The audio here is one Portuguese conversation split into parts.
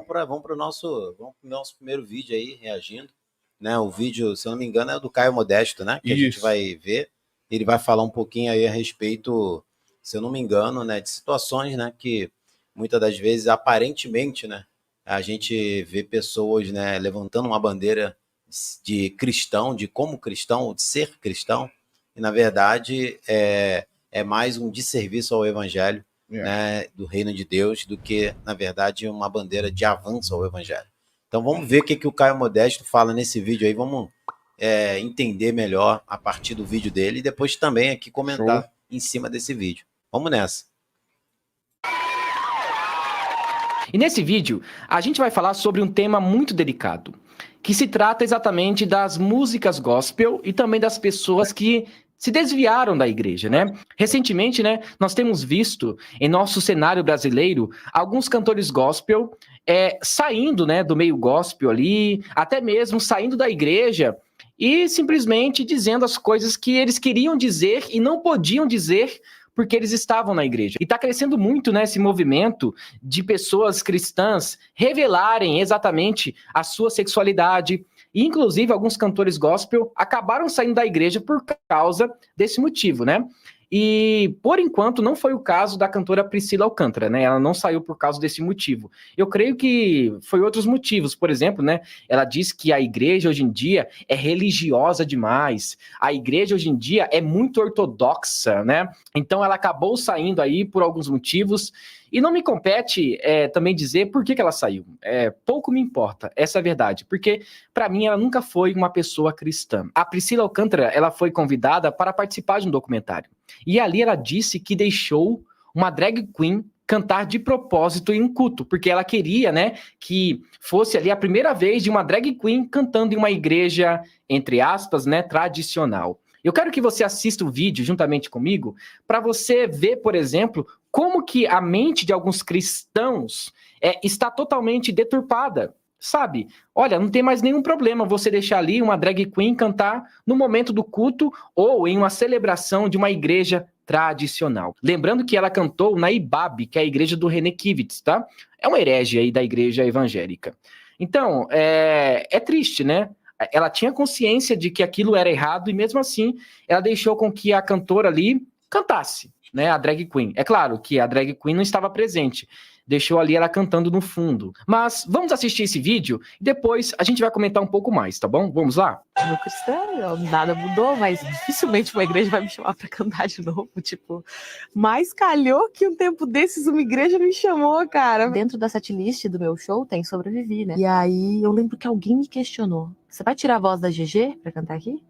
vamos pro nosso primeiro vídeo aí, reagindo. Né? O vídeo, se eu não me engano, é do Caio Modesto, né? Que a gente vai ver. Ele vai falar um pouquinho aí a respeito, se eu não me engano, né, de situações, né, que muitas das vezes, aparentemente, né, a gente vê pessoas, né, levantando uma bandeira de cristão, de como cristão, de ser cristão, e na verdade é mais um desserviço ao evangelho, né, do reino de Deus, do que, na verdade, uma bandeira de avanço ao evangelho. Então vamos ver o que o Caio Modesto fala nesse vídeo aí, vamos entender melhor a partir do vídeo dele e depois também aqui comentar em cima desse vídeo. Vamos nessa. E nesse vídeo, a gente vai falar sobre um tema muito delicado, que se trata exatamente das músicas gospel e também das pessoas que se desviaram da igreja, né? Recentemente, né, nós temos visto em nosso cenário brasileiro alguns cantores gospel saindo, né, do meio gospel ali, até mesmo saindo da igreja e simplesmente dizendo as coisas que eles queriam dizer e não podiam dizer porque eles estavam na igreja. E está crescendo muito, né, esse movimento de pessoas cristãs revelarem exatamente a sua sexualidade. E, inclusive, alguns cantores gospel acabaram saindo da igreja por causa desse motivo, né? E, por enquanto, não foi o caso da cantora Priscila Alcântara, né? Ela não saiu por causa desse motivo. Eu creio que foi outros motivos. Por exemplo, né? Ela diz que a igreja hoje em dia é religiosa demais. A igreja hoje em dia é muito ortodoxa, né? Então, ela acabou saindo aí por alguns motivos. E não me compete também dizer por que ela saiu. Pouco me importa, essa é a verdade. Porque, para mim, ela nunca foi uma pessoa cristã. A Priscila Alcântara, ela foi convidada para participar de um documentário. E ali ela disse que deixou uma drag queen cantar de propósito em um culto, porque ela queria, né, que fosse ali a primeira vez de uma drag queen cantando em uma igreja, entre aspas, né, tradicional. Eu quero que você assista o vídeo juntamente comigo para você ver, por exemplo, como que a mente de alguns cristãos está totalmente deturpada. Sabe? Olha, não tem mais nenhum problema você deixar ali uma drag queen cantar no momento do culto ou em uma celebração de uma igreja tradicional. Lembrando que ela cantou na IBAB, que é a igreja do René Kivitz, tá? É uma herege aí da igreja evangélica. Então, é triste, né? Ela tinha consciência de que aquilo era errado e mesmo assim ela deixou com que a cantora ali cantasse, né? A drag queen. É claro que a drag queen não estava presente. Deixou ali ela cantando no fundo. Mas vamos assistir esse vídeo e depois a gente vai comentar um pouco mais, tá bom? Vamos lá? Meu cristão, nada mudou, mas dificilmente uma igreja vai me chamar pra cantar de novo, tipo. Mas calhou que um tempo desses uma igreja me chamou, cara. Dentro da setlist do meu show tem Sobrevivi, né? E aí eu lembro que alguém me questionou: você vai tirar a voz da GG pra cantar aqui?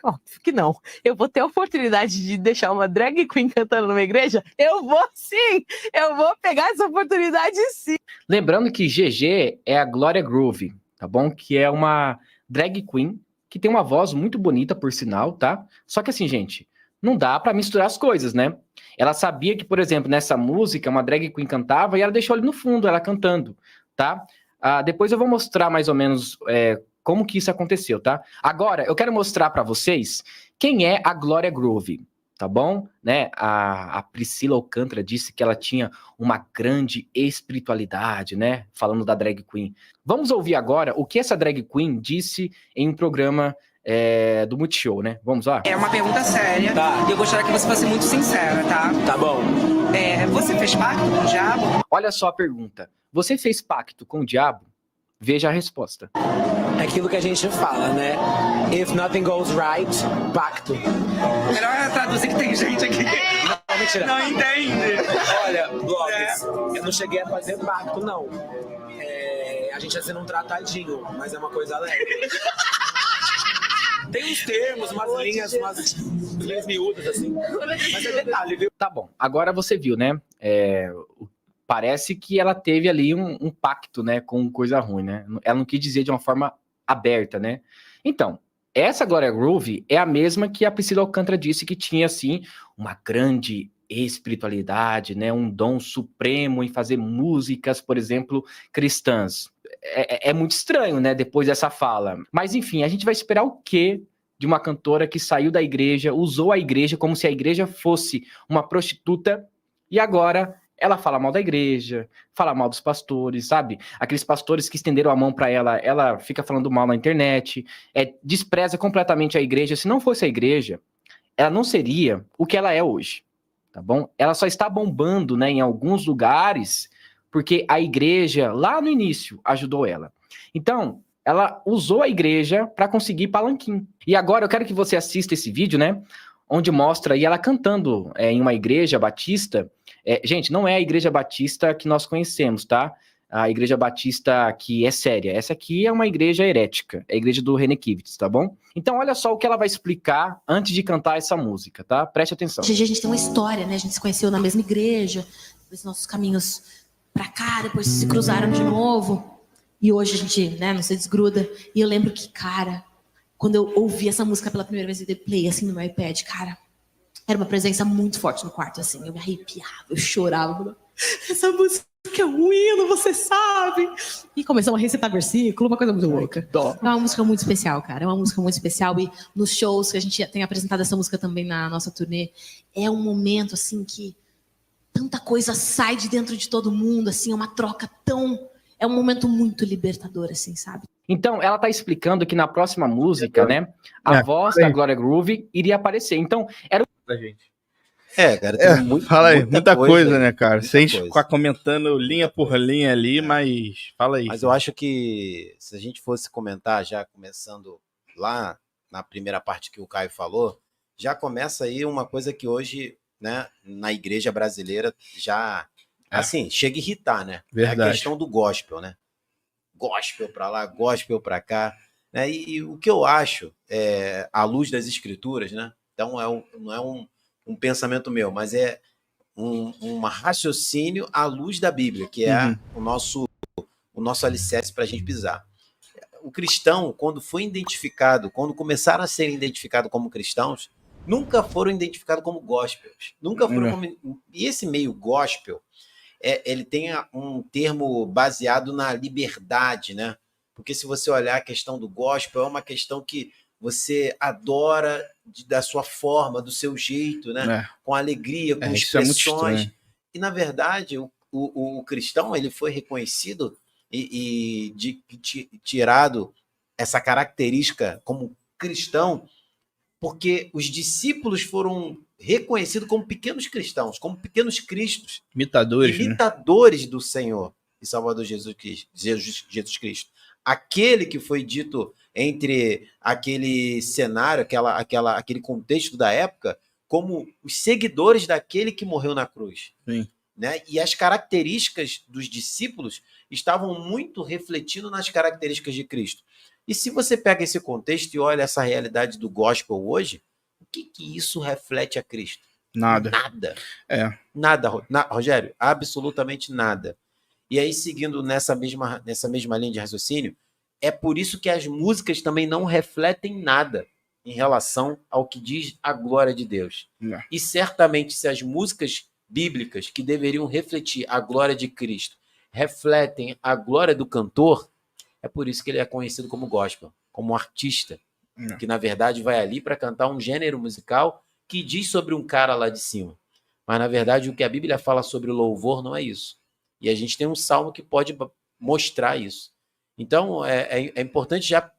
Óbvio que não. Eu vou ter a oportunidade de deixar uma drag queen cantando numa igreja? Eu vou sim! Eu vou pegar essa oportunidade sim! Lembrando que GG é a Gloria Groove, tá bom? Que é uma drag queen que tem uma voz muito bonita, por sinal, tá? Só que assim, gente, não dá pra misturar as coisas, né? Ela sabia que, por exemplo, nessa música, uma drag queen cantava e ela deixou ali no fundo, ela cantando, tá? Depois eu vou mostrar mais ou menos como que isso aconteceu, tá? Agora, eu quero mostrar para vocês quem é a Gloria Groove, tá bom? Né? A Priscila Alcântara disse que ela tinha uma grande espiritualidade, né? Falando da drag queen. Vamos ouvir agora o que essa drag queen disse em um programa do Multishow, né? Vamos lá? É uma pergunta séria. Tá. E eu gostaria que você fosse muito sincera, tá? Tá bom. Você fez pacto com o diabo? Olha só a pergunta. Você fez pacto com o diabo? Veja a resposta. É aquilo que a gente fala, né? If nothing goes right, pacto. Melhor traduzir que tem gente aqui. Não, mentira. Não entende. Olha, blogs, eu não cheguei a fazer pacto, não. A gente assina um tratadinho, mas é uma coisa leve. Tem uns termos, umas linhas, umas linhas miúdas, assim. Mas é detalhe, viu? Tá bom, agora você viu, né? Parece que ela teve ali um pacto, né, com coisa ruim, né? Ela não quis dizer de uma forma aberta, né? Então, essa Gloria Groove é a mesma que a Priscila Alcântara disse que tinha, assim, uma grande espiritualidade, né? Um dom supremo em fazer músicas, por exemplo, cristãs. É muito estranho, né, depois dessa fala. Mas, enfim, a gente vai esperar o quê de uma cantora que saiu da igreja, usou a igreja como se a igreja fosse uma prostituta e agora Ela fala mal da igreja, fala mal dos pastores, sabe? Aqueles pastores que estenderam a mão para ela fica falando mal na internet, despreza completamente a igreja. Se não fosse a igreja, ela não seria o que ela é hoje, tá bom? Ela só está bombando, né, em alguns lugares porque a igreja, lá no início, ajudou ela. Então, ela usou a igreja para conseguir palanquim. E agora eu quero que você assista esse vídeo, né, onde mostra aí ela cantando em uma igreja batista. Gente, não é a igreja batista que nós conhecemos, tá? A igreja batista que é séria. Essa aqui é uma igreja herética, é a igreja do René Kivitz, tá bom? Então, olha só o que ela vai explicar antes de cantar essa música, tá? Preste atenção. Hoje a gente tem uma história, né? A gente se conheceu na mesma igreja, depois nossos caminhos pra cá, depois se cruzaram de novo. E hoje a gente, né, não se desgruda. E eu lembro que, cara, quando eu ouvi essa música pela primeira vez, eu dei play, assim, no meu iPad, cara, era uma presença muito forte no quarto, assim. Eu me arrepiava, eu chorava. Essa música é um hino, você sabe. E começamos a recitar versículo, uma coisa muito louca. É uma música muito especial, cara. É uma música muito especial. E nos shows que a gente tem apresentado essa música também na nossa turnê, é um momento, assim, que tanta coisa sai de dentro de todo mundo, assim, é uma troca tão... É um momento muito libertador, assim, sabe? Então, ela tá explicando que na próxima música, né, a voz da Glória Groove iria aparecer. Então, era Da gente. Cara, tem fala aí, muita coisa, né, cara? muita Sem coisa. ficar comentando linha por linha ali, mas fala aí. Mas eu acho que se a gente fosse comentar, já começando lá na primeira parte que o Caio falou, já começa aí uma coisa que hoje, né, na igreja brasileira já, assim, chega a irritar, né? Verdade. É a questão do gospel, né? Gospel pra lá, gospel pra cá, né? E o que eu acho, à luz das escrituras, né? Então não é um pensamento meu, mas é um raciocínio à luz da Bíblia, que é o nosso alicerce para a gente pisar. O cristão, quando foi identificado, quando começaram a ser identificados como cristãos, nunca foram identificados como gospels. Nunca foram como... E esse meio gospel, ele tem um termo baseado na liberdade, né? Porque se você olhar a questão do gospel, é uma questão que você adora da sua forma, do seu jeito, né? Com alegria, com expressões. E, na verdade, o cristão ele foi reconhecido e tirado essa característica como cristão, porque os discípulos foram reconhecidos como pequenos cristãos, como pequenos cristos. Imitadores do Senhor e Salvador Jesus Cristo. Aquele que foi dito entre aquele cenário, aquele contexto da época, como os seguidores daquele que morreu na cruz. Sim. Né? E as características dos discípulos estavam muito refletindo nas características de Cristo. E se você pega esse contexto e olha essa realidade do gospel hoje, o que isso reflete a Cristo? Nada. Nada, Rogério, absolutamente nada. E aí, seguindo nessa mesma linha de raciocínio, é por isso que as músicas também não refletem nada em relação ao que diz a glória de Deus. Não. E certamente, se as músicas bíblicas que deveriam refletir a glória de Cristo refletem a glória do cantor, é por isso que ele é conhecido como gospel, como um artista, que na verdade vai ali para cantar um gênero musical que diz sobre um cara lá de cima. Mas na verdade o que a Bíblia fala sobre o louvor não é isso. E a gente tem um salmo que pode mostrar isso. Então é importante já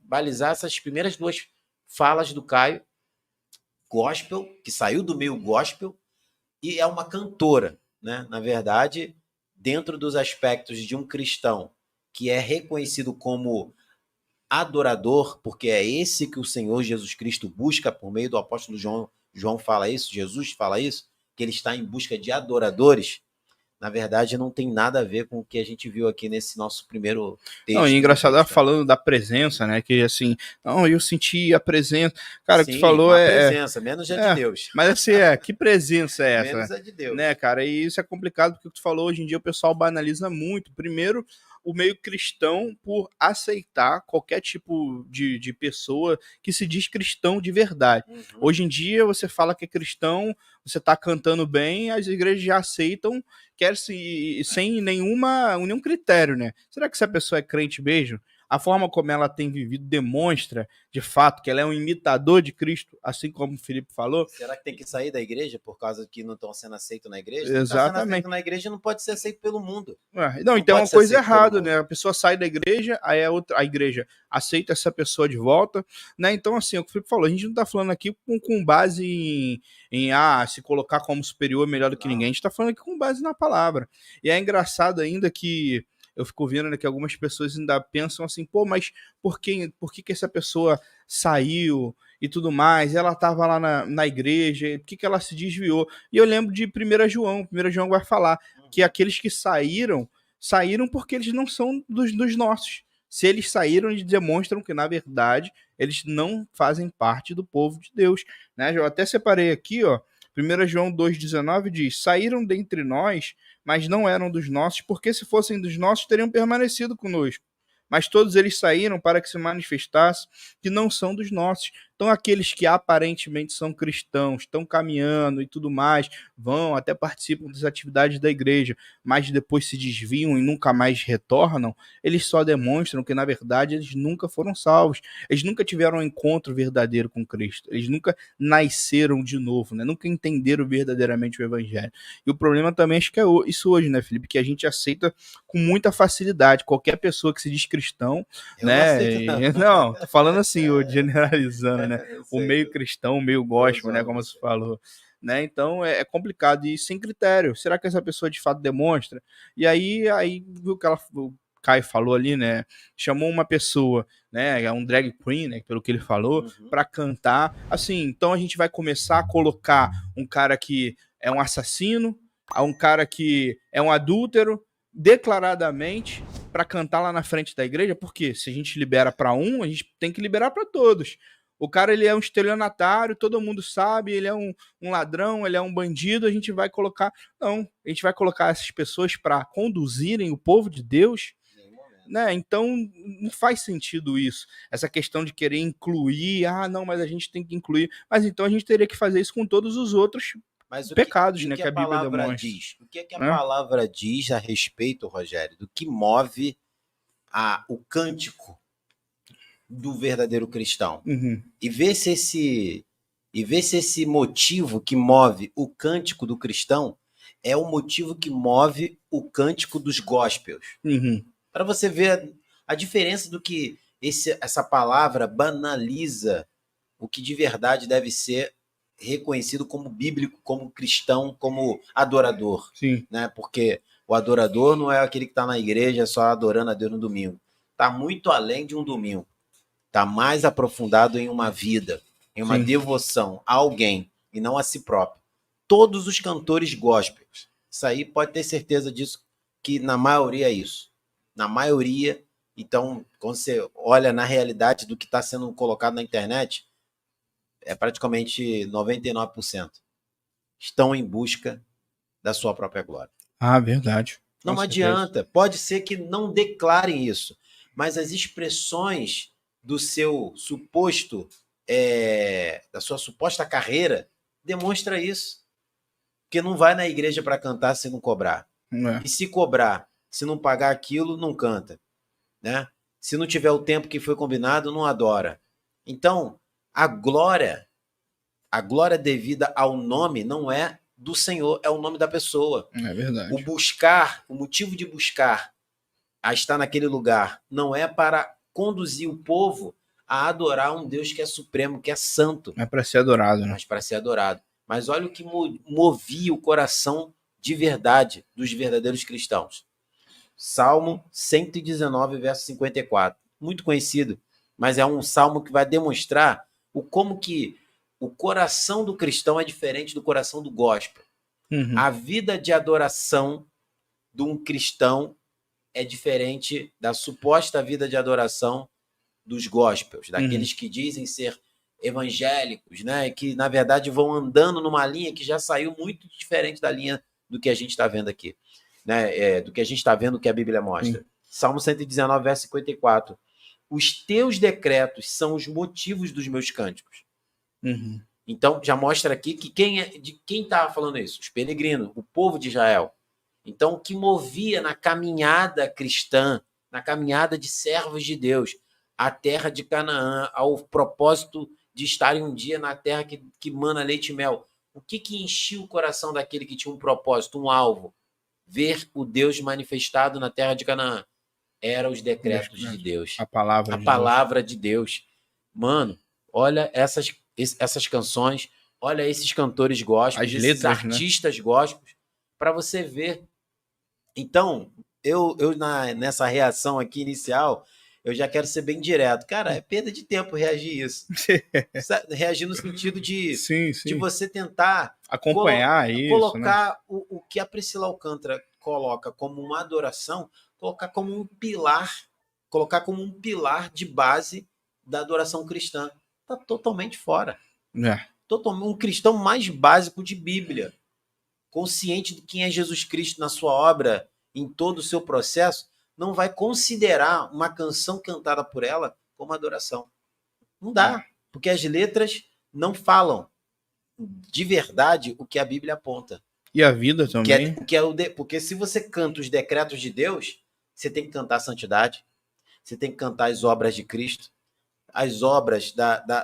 balizar essas primeiras duas falas do Caio. Gospel, que saiu do meio gospel, e é uma cantora, né? Na verdade, dentro dos aspectos de um cristão que é reconhecido como adorador, porque é esse que o Senhor Jesus Cristo busca por meio do apóstolo João. João fala isso, Jesus fala isso, que ele está em busca de adoradores. Na verdade, não tem nada a ver com o que a gente viu aqui nesse nosso primeiro texto. Não, e engraçado falando da presença, né? Que assim, não, eu senti a presença. Cara, o que tu falou presença, menos é de Deus. Mas assim, que presença é essa? Menos é de Deus. Né, cara? E isso é complicado porque o que tu falou, hoje em dia o pessoal banaliza muito. Primeiro, o meio cristão por aceitar qualquer tipo de pessoa que se diz cristão de verdade. Hoje em dia, você fala que é cristão, você tá cantando bem, as igrejas já aceitam, sem nenhum critério, né? Será que essa pessoa é crente mesmo? a forma como ela tem vivido demonstra, de fato, que ela é um imitador de Cristo, assim como o Felipe falou. Será que tem que sair da igreja por causa que não estão sendo aceitos na igreja? Exatamente. Não tá sendo aceito na igreja, não pode ser aceito pelo mundo. Não, então é uma coisa errada, né? A pessoa sai da igreja, aí a igreja aceita essa pessoa de volta, né? Então, assim, é o que o Felipe falou, a gente não tá falando aqui com base em se colocar como superior, melhor do que ninguém, a gente tá falando aqui com base na palavra. E é engraçado ainda que eu fico vendo, né, que algumas pessoas ainda pensam assim, pô, mas por que essa pessoa saiu e tudo mais? Ela estava lá na igreja, por que ela se desviou? E eu lembro de 1 João vai falar que aqueles que saíram porque eles não são dos nossos. Se eles saíram, eles demonstram que, na verdade, eles não fazem parte do povo de Deus. Né? Eu até separei aqui, ó, 1 João 2,19 diz, saíram dentre nós, mas não eram dos nossos, porque se fossem dos nossos, teriam permanecido conosco. Mas todos eles saíram para que se manifestasse que não são dos nossos. Então, aqueles que aparentemente são cristãos, estão caminhando e tudo mais, vão, até participam das atividades da igreja, mas depois se desviam e nunca mais retornam, eles só demonstram que, na verdade, eles nunca foram salvos. Eles nunca tiveram um encontro verdadeiro com Cristo. Eles nunca nasceram de novo, né? Nunca entenderam verdadeiramente o evangelho. E o problema também, acho que é isso hoje, né, Felipe? Que a gente aceita com muita facilidade qualquer pessoa que se diz cristão, né? Não, tô falando assim, generalizando, né? O meio cristão, o meio gospel, né? Como você falou. Né? Então é complicado e sem critério. Será que essa pessoa de fato demonstra? E aí viu que o Caio falou ali, né? Chamou uma pessoa, né? Um drag queen, né? Pelo que ele falou, para cantar. Assim, então a gente vai começar a colocar um cara que é um assassino, um cara que é um adúltero, declaradamente, para cantar lá na frente da igreja, porque se a gente libera para um, a gente tem que liberar para todos. O cara, ele é um estelionatário, todo mundo sabe, ele é um ladrão, ele é um bandido, a gente vai colocar... Não, a gente vai colocar essas pessoas para conduzirem o povo de Deus, né? Então, não faz sentido isso. Essa questão de querer incluir, não, mas a gente tem que incluir. Mas então a gente teria que fazer isso com todos os outros pecados, né, que a Bíblia demonstra. Diz? O que a palavra diz a respeito, Rogério, do que move o cântico do verdadeiro cristão? E ver se esse motivo que move o cântico do cristão é o motivo que move o cântico dos gospels. Para você ver a diferença do que essa palavra banaliza o que de verdade deve ser reconhecido como bíblico, como cristão, como adorador. Sim. Né? Porque o adorador não é aquele que está na igreja só adorando a Deus no domingo. Está muito além de um domingo. Está mais aprofundado em uma vida, em uma devoção a alguém e não a si próprio. Todos os cantores gospels, isso aí pode ter certeza disso, que na maioria é isso. Na maioria, então, quando você olha na realidade do que está sendo colocado na internet, é praticamente 99%. Estão em busca da sua própria glória. Verdade. Não adianta. Pode ser que não declarem isso, mas as expressões do seu suposto, da sua suposta carreira, demonstra isso. Porque não vai na igreja para cantar se não cobrar. E se cobrar, se não pagar aquilo, não canta. Né? Se não tiver o tempo que foi combinado, não adora. Então, a glória devida ao nome não é do Senhor, é o nome da pessoa. É verdade. O motivo de buscar a estar naquele lugar não é para conduzir o povo a adorar um Deus que é supremo, que é santo. É para ser adorado, né? Mas para ser adorado. Mas olha o que movia o coração de verdade dos verdadeiros cristãos. Salmo 119, verso 54. Muito conhecido, mas é um salmo que vai demonstrar como que o coração do cristão é diferente do coração do gospel. A vida de adoração de um cristão é diferente da suposta vida de adoração dos gospels, daqueles que dizem ser evangélicos, né? Que, na verdade, vão andando numa linha que já saiu muito diferente da linha do que a gente está vendo aqui, né? Do que a gente está vendo que a Bíblia mostra. Salmo 119, verso 54. Os teus decretos são os motivos dos meus cânticos. Então, já mostra aqui que quem estava falando isso? Os peregrinos, o povo de Israel. Então, o que movia na caminhada cristã, na caminhada de servos de Deus, a terra de Canaã, ao propósito de estarem um dia na terra que mana leite e mel. O que enchia o coração daquele que tinha um propósito, um alvo? Ver o Deus manifestado na terra de Canaã. Eram os decretos de Deus. A palavra de Deus. Mano, olha essas canções, olha esses cantores gospels, esses letras, artistas gospels, para você ver. Então, eu nessa reação aqui inicial, eu já quero ser bem direto. Cara, é perda de tempo reagir isso. Reagir no sentido de você tentar acompanhar colocar né? o que a Priscila Alcântara coloca como uma adoração, colocar como um pilar de base da adoração cristã. Está totalmente fora. Um cristão mais básico de Bíblia, consciente de quem é Jesus Cristo na sua obra, em todo o seu processo, não vai considerar uma canção cantada por ela como adoração. Não dá, porque as letras não falam de verdade o que a Bíblia aponta. E a vida também. Porque se você canta os decretos de Deus, você tem que cantar a santidade, você tem que cantar as obras de Cristo, as obras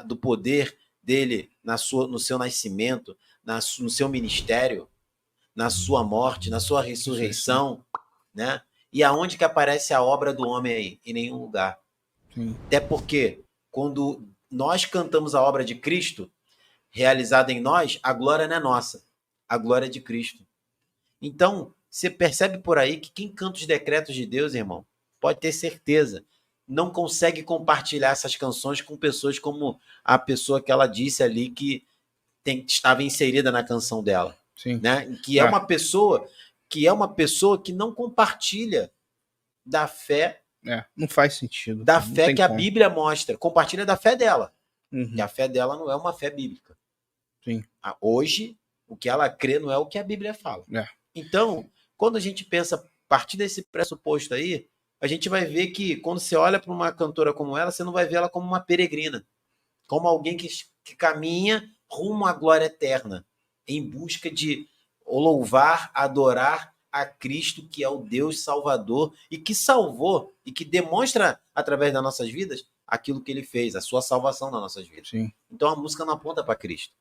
do poder dele no seu nascimento, no seu ministério, na sua morte, na sua ressurreição, né? E aonde que aparece a obra do homem aí? Em nenhum lugar. Até porque, quando nós cantamos a obra de Cristo, realizada em nós, a glória não é nossa, a glória é de Cristo. Então, você percebe por aí que quem canta os decretos de Deus, irmão, pode ter certeza, não consegue compartilhar essas canções com pessoas como a pessoa que ela disse ali que estava inserida na canção dela. Né? Que é uma pessoa que não compartilha da fé. Não faz sentido. Da fé que a Bíblia mostra. Compartilha da fé dela. E a fé dela não é uma fé bíblica. Hoje, o que ela crê não é o que a Bíblia fala. Então, quando a gente pensa a partir desse pressuposto aí, a gente vai ver que quando você olha para uma cantora como ela, você não vai ver ela como uma peregrina, como alguém que caminha rumo à glória eterna, em busca de louvar, adorar a Cristo, que é o Deus Salvador e que salvou e que demonstra através das nossas vidas aquilo que ele fez, a sua salvação nas nossas vidas. Então a música não aponta para Cristo.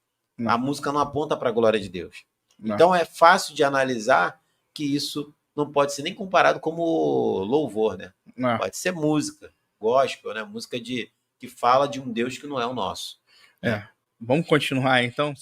A música não aponta para a glória de Deus. Então é fácil de analisar que isso não pode ser nem comparado como louvor, né? Pode ser música, gospel, né? Música que fala de um Deus que não é o nosso. Vamos continuar então.